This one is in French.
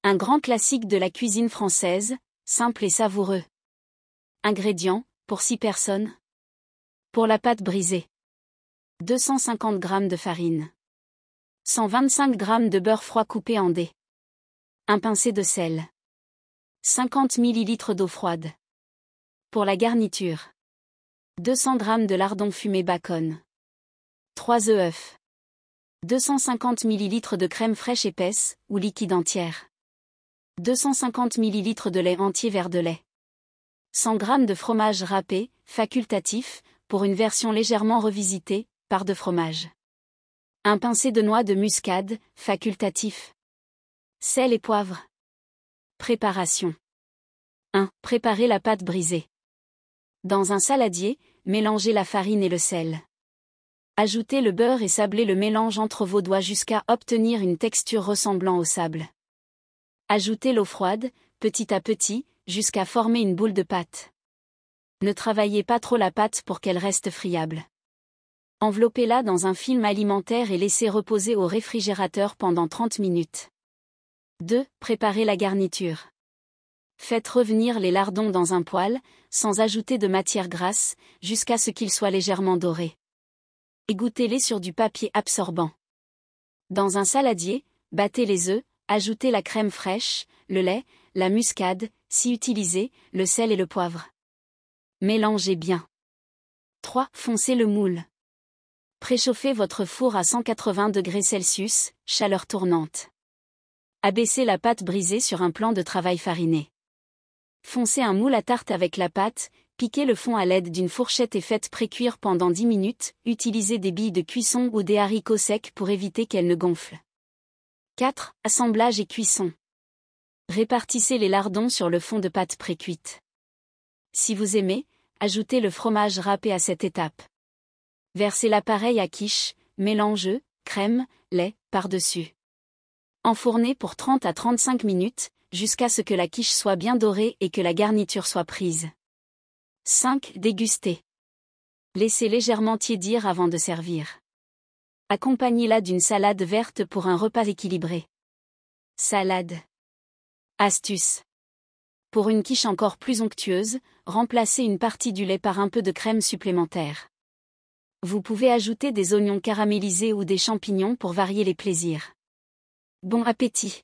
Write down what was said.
Un grand classique de la cuisine française, simple et savoureux. Ingrédients, pour 6 personnes. Pour la pâte brisée. 250 g de farine. 125 g de beurre froid coupé en dés. Un pincé de sel. 50 ml d'eau froide. Pour la garniture. 200 g de lardons fumés bacon. 3 œufs. 250 ml de crème fraîche épaisse, ou liquide entière. 250 ml de lait entier vert de lait. 100 g de fromage râpé, facultatif, pour une version légèrement revisitée, part de fromage. Un pincé de noix de muscade, facultatif. Sel et poivre. Préparation. 1. Préparez la pâte brisée. Dans un saladier, mélangez la farine et le sel. Ajoutez le beurre et sablez le mélange entre vos doigts jusqu'à obtenir une texture ressemblant au sable. Ajoutez l'eau froide, petit à petit, jusqu'à former une boule de pâte. Ne travaillez pas trop la pâte pour qu'elle reste friable. Enveloppez-la dans un film alimentaire et laissez reposer au réfrigérateur pendant 30 minutes. 2. Préparez la garniture. Faites revenir les lardons dans un poêle, sans ajouter de matière grasse, jusqu'à ce qu'ils soient légèrement dorés. Égouttez-les sur du papier absorbant. Dans un saladier, battez les œufs, ajoutez la crème fraîche, le lait, la muscade, si utilisé, le sel et le poivre. Mélangez bien. 3. Foncez le moule. Préchauffez votre four à 180 °C, chaleur tournante. Abaissez la pâte brisée sur un plan de travail fariné. Foncez un moule à tarte avec la pâte, piquez le fond à l'aide d'une fourchette et faites précuire pendant 10 minutes, utilisez des billes de cuisson ou des haricots secs pour éviter qu'elles ne gonflent. 4. Assemblage et cuisson. Répartissez les lardons sur le fond de pâte précuite. Si vous aimez, ajoutez le fromage râpé à cette étape. Versez l'appareil à quiche, mélange œufs, crème, lait, par-dessus. Enfournez pour 30 à 35 minutes, jusqu'à ce que la quiche soit bien dorée et que la garniture soit prise. 5. Déguster. Laissez légèrement tiédir avant de servir. Accompagnez-la d'une salade verte pour un repas équilibré. Salade. Astuce. Pour une quiche encore plus onctueuse, remplacez une partie du lait par un peu de crème supplémentaire. Vous pouvez ajouter des oignons caramélisés ou des champignons pour varier les plaisirs. Bon appétit!